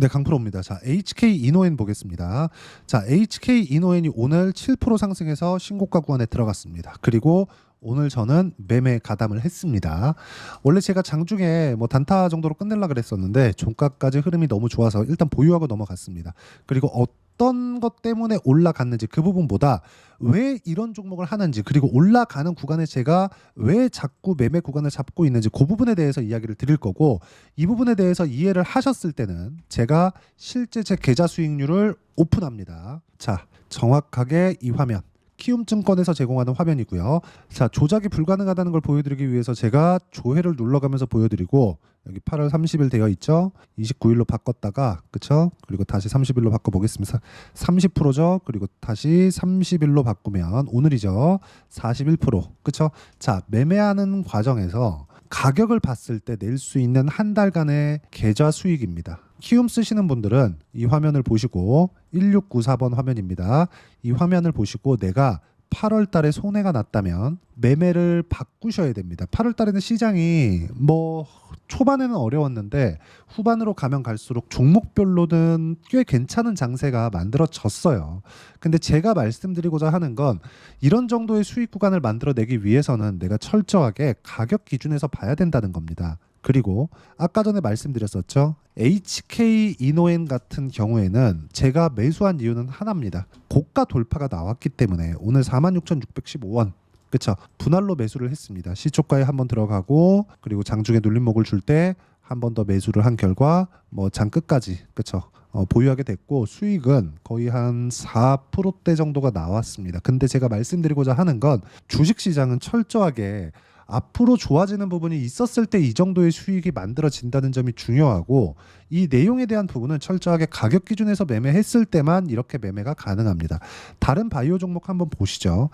네, 강프로입니다. 자, HK 이노엔 보겠습니다. 자, HK 이노엔이 오늘 7% 상승해서 신고가 구간에 들어갔습니다. 그리고 오늘 저는 매매 가담을 했습니다. 원래 제가 장중에 뭐 단타 정도로 끝내려고 그랬었는데 종가까지 흐름이 너무 좋아서 일단 보유하고 넘어갔습니다. 그리고 어떤 것 때문에 올라갔는지 그 부분보다 왜 이런 종목을 하는지, 그리고 올라가는 구간에 제가 왜 자꾸 매매 구간을 잡고 있는지 그 부분에 대해서 이야기를 드릴 거고, 이 부분에 대해서 이해를 하셨을 때는 제가 실제 제 계좌 수익률을 오픈합니다. 자, 정확하게 이 화면 키움증권에서 제공하는 화면이고요. 자, 조작이 불가능하다는 걸 보여드리기 위해서 제가 조회를 눌러가면서 보여드리고, 여기 8월 30일 되어 있죠. 29일로 바꿨다가, 그쵸? 그리고 다시 30일로 바꿔보겠습니다. 30%죠. 그리고 다시 30일로 바꾸면 오늘이죠. 41%, 그쵸? 자, 매매하는 과정에서 가격을 봤을 때 낼 수 있는 한 달간의 계좌 수익입니다. 키움 쓰시는 분들은 이 화면을 보시고, 1694번 화면입니다. 이 화면을 보시고 내가 8월 달에 손해가 났다면 매매를 바꾸셔야 됩니다. 8월 달에는 시장이 뭐 초반에는 어려웠는데 후반으로 가면 갈수록 종목별로는 꽤 괜찮은 장세가 만들어졌어요. 근데 제가 말씀드리고자 하는 건, 이런 정도의 수익 구간을 만들어내기 위해서는 내가 철저하게 가격 기준에서 봐야 된다는 겁니다. 그리고 아까 전에 말씀드렸었죠. HK 이노엔 같은 경우에는 제가 매수한 이유는 하나입니다. 고가 돌파가 나왔기 때문에 오늘 46,615원, 그쵸? 분할로 매수를 했습니다. 시초가에 한번 들어가고, 그리고 장중에 눌림목을 줄 때 한 번 더 매수를 한 결과 뭐 장 끝까지, 그쵸? 보유하게 됐고, 수익은 거의 한 4%대 정도가 나왔습니다. 근데 제가 말씀드리고자 하는 건, 주식시장은 철저하게 앞으로 좋아지는 부분이 있었을 때 이 정도의 수익이 만들어진다는 점이 중요하고, 이 내용에 대한 부분은 철저하게 가격 기준에서 매매했을 때만 이렇게 매매가 가능합니다. 다른 바이오 종목 한번 보시죠.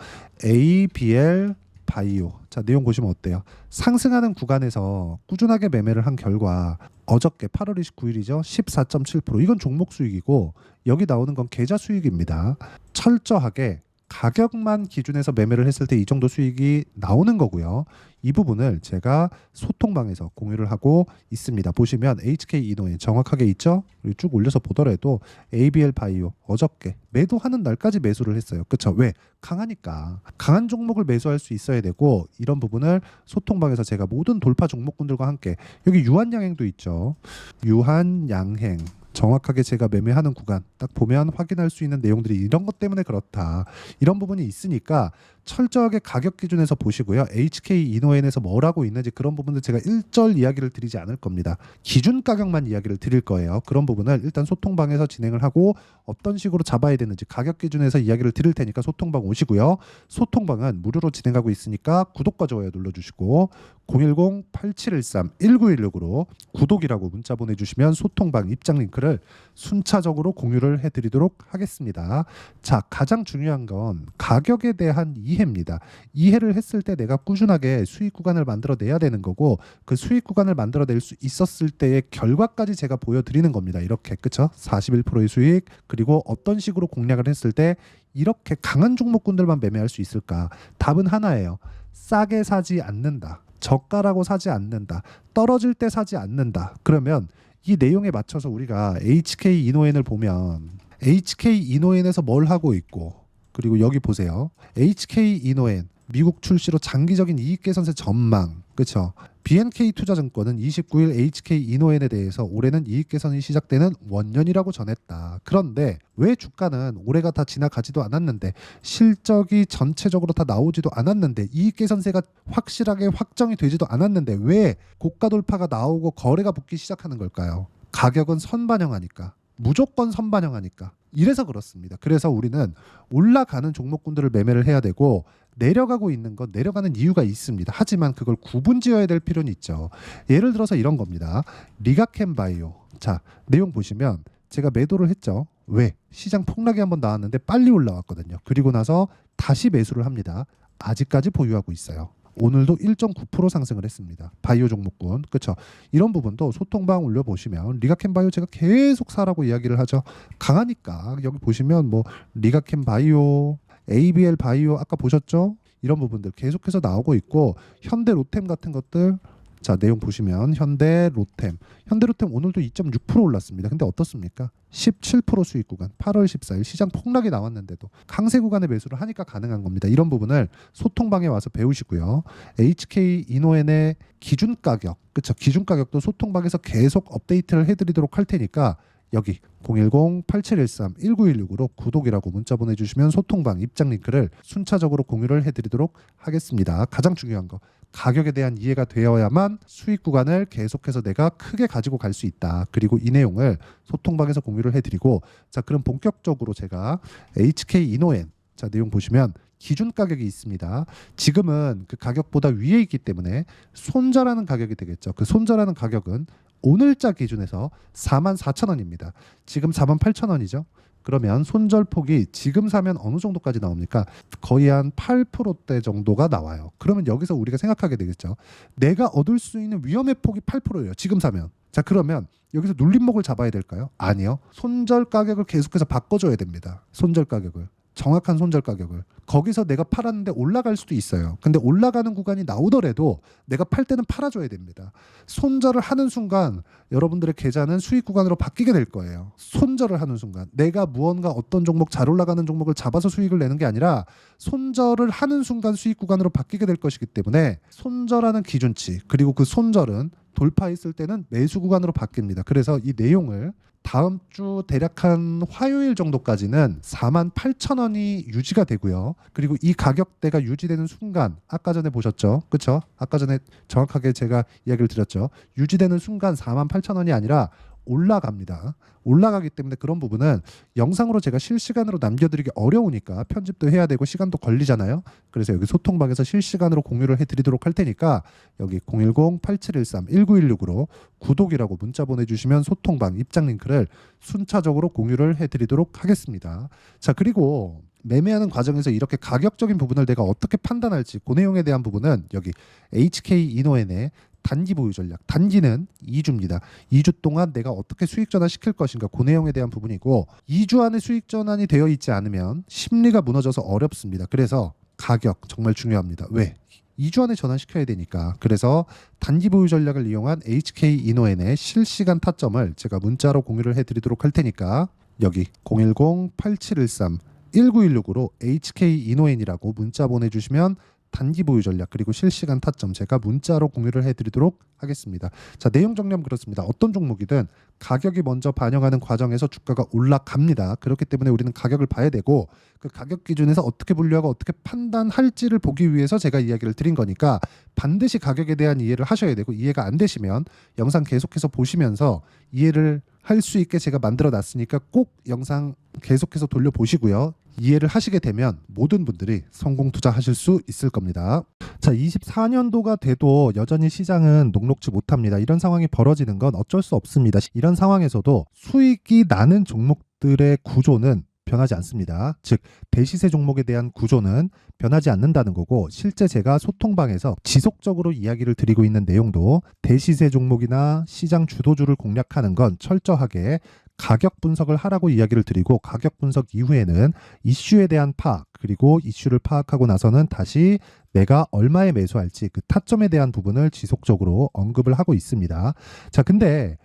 ABL 바이오. 자, 내용 보시면 어때요? 상승하는 구간에서 꾸준하게 매매를 한 결과 어저께 8월 29일이죠. 14.7%. 이건 종목 수익이고, 여기 나오는 건 계좌 수익입니다. 철저하게 가격만 기준에서 매매를 했을 때 이 정도 수익이 나오는 거고요. 이 부분을 제가 소통방에서 공유를 하고 있습니다. 보시면 HK 이노엔 정확하게 있죠? 그리고 쭉 올려서 보더라도 ABL 바이오 어저께 매도하는 날까지 매수를 했어요. 그쵸? 왜? 강하니까. 강한 종목을 매수할 수 있어야 되고, 이런 부분을 소통방에서 제가 모든 돌파 종목군들과 함께, 여기 유한양행도 있죠. 유한양행 정확하게 제가 매매하는 구간 딱 보면 확인할 수 있는 내용들이 이런 것 때문에 그렇다, 이런 부분이 있으니까 철저하게 가격 기준에서 보시고요. HK 이노엔에서 뭘 하고 있는지 그런 부분들 제가 일절 이야기를 드리지 않을 겁니다. 기준 가격만 이야기를 드릴 거예요. 그런 부분을 일단 소통방에서 진행을 하고, 어떤 식으로 잡아야 되는지 가격 기준에서 이야기를 드릴 테니까 소통방 오시고요. 소통방은 무료로 진행하고 있으니까 구독과 좋아요 눌러주시고, 010-8713-1916으로 구독이라고 문자 보내주시면 소통방 입장 링크를 순차적으로 공유를 해드리도록 하겠습니다. 자, 가장 중요한 건 가격에 대한 이해입니다. 이해를 했을 때 내가 꾸준하게 수익 구간을 만들어내야 되는 거고, 그 수익 구간을 만들어낼 수 있었을 때의 결과까지 제가 보여드리는 겁니다. 이렇게, 그쵸? 41%의 수익, 그리고 어떤 식으로 공략을 했을 때 이렇게 강한 종목군들만 매매할 수 있을까? 답은 하나예요. 싸게 사지 않는다. 저가라고 사지 않는다. 떨어질 때 사지 않는다. 그러면 이 내용에 맞춰서 우리가 HK 이노엔을 보면 HK 이노엔에서 뭘 하고 있고, 그리고 여기 보세요. HK 이노엔 미국 출시로 장기적인 이익 개선세 전망, 그렇죠? BNK 투자증권은 29일 HK 이노엔에 대해서 올해는 이익 개선이 시작되는 원년이라고 전했다. 그런데 왜 주가는 올해가 다 지나가지도 않았는데, 실적이 전체적으로 다 나오지도 않았는데, 이익 개선세가 확실하게 확정이 되지도 않았는데 왜 고가 돌파가 나오고 거래가 붙기 시작하는 걸까요? 가격은 선반영하니까. 무조건 선반영하니까. 이래서 그렇습니다. 그래서 우리는 올라가는 종목군들을 매매를 해야 되고, 내려가고 있는 건 내려가는 이유가 있습니다. 하지만 그걸 구분지어야 될 필요는 있죠. 예를 들어서 이런 겁니다. 리가캠바이오. 자, 내용 보시면 제가 매도를 했죠. 왜? 시장 폭락이 한번 나왔는데 빨리 올라왔거든요. 그리고 나서 다시 매수를 합니다. 아직까지 보유하고 있어요. 오늘도 1.9% 상승을 했습니다. 바이오 종목군. 그렇죠? 이런 부분도 소통방 올려보시면 리가캠바이오 제가 계속 사라고 이야기를 하죠. 강하니까. 여기 보시면 뭐 리가캠바이오, ABL 바이오 아까 보셨죠? 이런 부분들 계속해서 나오고 있고, 현대 로템 같은 것들 자, 내용 보시면 현대로템 오늘도 2.6% 올랐습니다. 근데 어떻습니까? 17% 수익 구간 8월 14일 시장 폭락이 나왔는데도 강세 구간에 매수를 하니까 가능한 겁니다. 이런 부분을 소통방에 와서 배우시고요. HK 이노엔의 기준 가격, 그쵸? 기준 가격도 소통방에서 계속 업데이트를 해드리도록 할 테니까 여기 010-8713-1916으로 구독이라고 문자 보내주시면 소통방 입장 링크를 순차적으로 공유를 해드리도록 하겠습니다. 가장 중요한 거, 가격에 대한 이해가 되어야만 수익 구간을 계속해서 내가 크게 가지고 갈 수 있다. 그리고 이 내용을 소통방에서 공유를 해드리고, 자, 그럼 본격적으로 제가 HK 이노엔, 자, 내용 보시면 기준 가격이 있습니다. 지금은 그 가격보다 위에 있기 때문에 손절하는 가격이 되겠죠. 그 손절하는 가격은 오늘자 기준에서 44,000원입니다. 지금 48,000원이죠. 그러면 손절폭이 지금 사면 어느 정도까지 나옵니까? 거의 한 8%대 정도가 나와요. 그러면 여기서 우리가 생각하게 되겠죠. 내가 얻을 수 있는 위험의 폭이 8%예요. 지금 사면. 자, 그러면 여기서 눌림목을 잡아야 될까요? 아니요. 손절 가격을 계속해서 바꿔줘야 됩니다. 손절 가격을. 정확한 손절 가격을. 거기서 내가 팔았는데 올라갈 수도 있어요. 근데 올라가는 구간이 나오더라도 내가 팔 때는 팔아줘야 됩니다. 손절을 하는 순간 여러분들의 계좌는 수익 구간으로 바뀌게 될 거예요. 손절을 하는 순간 내가 무언가 어떤 종목, 잘 올라가는 종목을 잡아서 수익을 내는 게 아니라 손절을 하는 순간 수익 구간으로 바뀌게 될 것이기 때문에 손절하는 기준치, 그리고 그 손절은 돌파했을 때는 매수 구간으로 바뀝니다. 그래서 이 내용을 다음 주 대략 한 화요일 정도까지는 48,000원이 유지가 되고요. 그리고 이 가격대가 유지되는 순간, 아까 전에 보셨죠? 그렇죠? 아까 전에 정확하게 제가 이야기를 드렸죠. 유지되는 순간 48,000원이 아니라 올라갑니다. 올라가기 때문에 그런 부분은 영상으로 제가 실시간으로 남겨드리기 어려우니까 편집도 해야 되고 시간도 걸리잖아요. 그래서 여기 소통방에서 실시간으로 공유를 해드리도록 할 테니까 여기 010-8713-1916으로 구독이라고 문자 보내주시면 소통방 입장 링크를 순차적으로 공유를 해드리도록 하겠습니다. 자, 그리고 매매하는 과정에서 이렇게 가격적인 부분을 내가 어떻게 판단할지, 그 내용에 대한 부분은 여기 HK 이노엔의 단기 보유 전략, 단기는 2주입니다. 2주 동안 내가 어떻게 수익 전환 시킬 것인가, 그 내용에 대한 부분이고, 2주 안에 수익 전환이 되어 있지 않으면 심리가 무너져서 어렵습니다. 그래서 가격 정말 중요합니다. 왜? 2주 안에 전환시켜야 되니까. 그래서 단기 보유 전략을 이용한 HK 이노엔의 실시간 타점을 제가 문자로 공유를 해드리도록 할 테니까 여기 010-8713-1916으로 HK 이노엔이라고 문자 보내주시면 단기 보유 전략 그리고 실시간 타점 제가 문자로 공유를 해드리도록 하겠습니다. 자, 내용 정리하면 그렇습니다. 어떤 종목이든 가격이 먼저 반영하는 과정에서 주가가 올라갑니다. 그렇기 때문에 우리는 가격을 봐야 되고, 그 가격 기준에서 어떻게 분류하고 어떻게 판단할지를 보기 위해서 제가 이야기를 드린 거니까 반드시 가격에 대한 이해를 하셔야 되고, 이해가 안 되시면 영상 계속해서 보시면서 이해를 할 수 있게 제가 만들어 놨으니까 꼭 영상 계속해서 돌려보시고요. 이해를 하시게 되면 모든 분들이 성공 투자하실 수 있을 겁니다. 자, 24년도가 돼도 여전히 시장은 녹록지 못합니다. 이런 상황이 벌어지는 건 어쩔 수 없습니다. 이런 상황에서도 수익이 나는 종목들의 구조는 변하지 않습니다. 즉 대시세 종목에 대한 구조는 변하지 않는다는 거고, 실제 제가 소통방에서 지속적으로 이야기를 드리고 있는 내용도 대시세 종목이나 시장 주도주를 공략하는 건 철저하게 가격 분석을 하라고 이야기를 드리고, 가격 분석 이후에는 이슈에 대한 파악, 그리고 이슈를 파악하고 나서는 다시 내가 얼마에 매수할지 그 타점에 대한 부분을 지속적으로 언급을 하고 있습니다. 자, 근데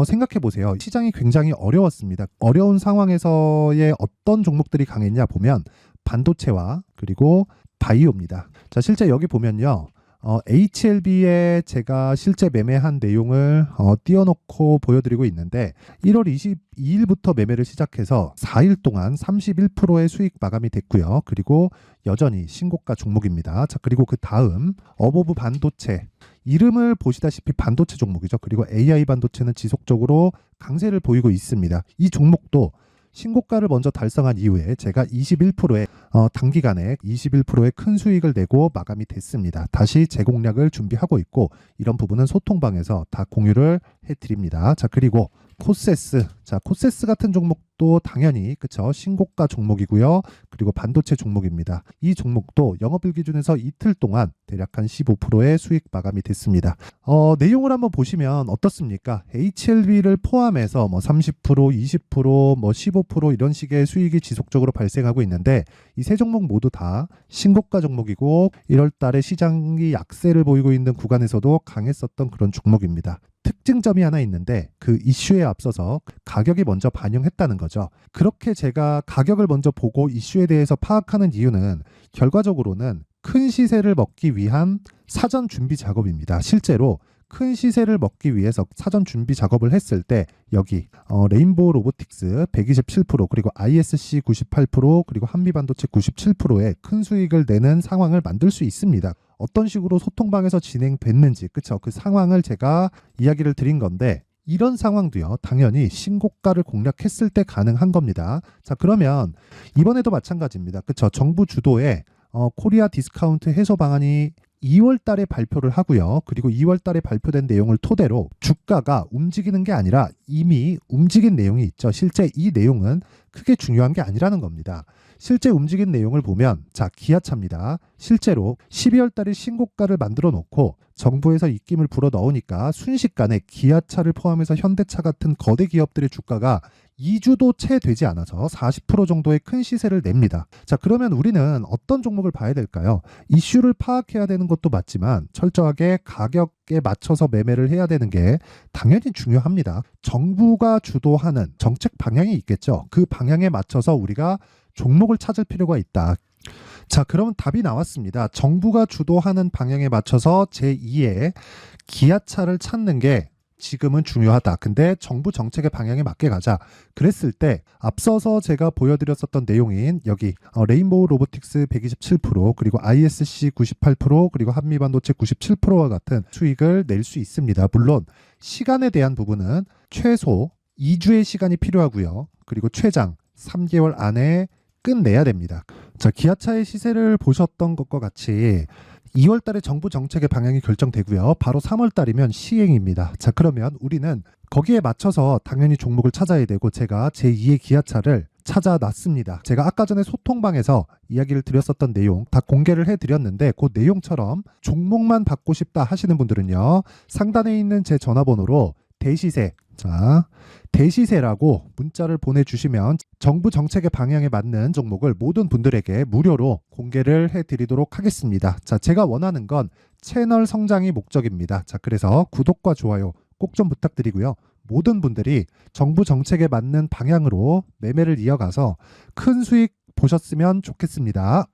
생각해 보세요. 시장이 굉장히 어려웠습니다. 어려운 상황에서의 어떤 종목들이 강했냐 보면 반도체와 그리고 바이오입니다. 자, 실제 여기 보면요. HLB에 제가 실제 매매한 내용을 띄워놓고 보여드리고 있는데 1월 22일부터 매매를 시작해서 4일 동안 31%의 수익 마감이 됐고요. 그리고 여전히 신고가 종목입니다. 자, 그리고 그 다음 어보브 반도체, 이름을 보시다시피 반도체 종목이죠. 그리고 AI 반도체는 지속적으로 강세를 보이고 있습니다. 이 종목도 신고가를 먼저 달성한 이후에 제가 21%의 단기간에 21%의 큰 수익을 내고 마감이 됐습니다. 다시 재공략을 준비하고 있고, 이런 부분은 소통방에서 다 공유를 해드립니다. 자, 그리고 코세스. 자, 코세스 같은 종목도 당연히 그쵸, 신고가 종목이고요. 그리고 반도체 종목입니다. 이 종목도 영업일 기준에서 이틀 동안 대략 한 15%의 수익 마감이 됐습니다. 내용을 한번 보시면 어떻습니까? HLB를 포함해서 뭐 30%, 20%, 뭐 15% 이런 식의 수익이 지속적으로 발생하고 있는데 이 세 종목 모두 다 신고가 종목이고 1월 달에 시장이 약세를 보이고 있는 구간에서도 강했었던 그런 종목입니다. 특징점이 하나 있는데 그 이슈에 앞서서 가격이 먼저 반영했다는 거죠. 그렇게 제가 가격을 먼저 보고 이슈에 대해서 파악하는 이유는 결과적으로는 큰 시세를 먹기 위한 사전 준비 작업입니다. 실제로 큰 시세를 먹기 위해서 사전 준비 작업을 했을 때 여기 레인보우 로보틱스 127% 그리고 ISC 98% 그리고 한미반도체 97%의 큰 수익을 내는 상황을 만들 수 있습니다. 어떤 식으로 소통방에서 진행됐는지 그쵸, 그 상황을 제가 이야기를 드린 건데 이런 상황도요 당연히 신고가를 공략했을 때 가능한 겁니다. 자, 그러면 이번에도 마찬가지입니다. 그쵸, 정부 주도의 코리아 디스카운트 해소 방안이 2월 달에 발표를 하고요. 그리고 2월 달에 발표된 내용을 토대로 주가가 움직이는 게 아니라 이미 움직인 내용이 있죠. 실제 이 내용은 크게 중요한 게 아니라는 겁니다. 실제 움직인 내용을 보면 자, 기아차입니다. 실제로 12월 달에 신고가를 만들어 놓고 정부에서 입김을 불어 넣으니까 순식간에 기아차를 포함해서 현대차 같은 거대 기업들의 주가가 2주도 채 되지 않아서 40% 정도의 큰 시세를 냅니다. 자, 그러면 우리는 어떤 종목을 봐야 될까요? 이슈를 파악해야 되는 것도 맞지만 철저하게 가격에 맞춰서 매매를 해야 되는 게 당연히 중요합니다. 정부가 주도하는 정책 방향이 있겠죠. 그 방향에 맞춰서 우리가 종목을 찾을 필요가 있다. 자, 그러면 답이 나왔습니다. 정부가 주도하는 방향에 맞춰서 제2의 기아차를 찾는 게 지금은 중요하다. 근데 정부 정책의 방향에 맞게 가자. 그랬을 때 앞서서 제가 보여드렸었던 내용인 여기 레인보우 로보틱스 127% 그리고 ISC 98% 그리고 한미반도체 97%와 같은 수익을 낼 수 있습니다. 물론 시간에 대한 부분은 최소 2주의 시간이 필요하고요. 그리고 최장 3개월 안에 끝내야 됩니다. 자, 기아차의 시세를 보셨던 것과 같이 2월 달에 정부 정책의 방향이 결정되고요. 바로 3월 달이면 시행입니다. 자, 그러면 우리는 거기에 맞춰서 당연히 종목을 찾아야 되고 제가 제2의 기아차를 찾아놨습니다. 제가 아까 전에 소통방에서 이야기를 드렸었던 내용 다 공개를 해드렸는데 그 내용처럼 종목만 받고 싶다 하시는 분들은요. 상단에 있는 제 전화번호로 대시세, 자, 대시세라고 문자를 보내주시면 정부 정책의 방향에 맞는 종목을 모든 분들에게 무료로 공개를 해드리도록 하겠습니다. 자, 제가 원하는 건 채널 성장이 목적입니다. 자, 그래서 구독과 좋아요 꼭 좀 부탁드리고요. 모든 분들이 정부 정책에 맞는 방향으로 매매를 이어가서 큰 수익 보셨으면 좋겠습니다.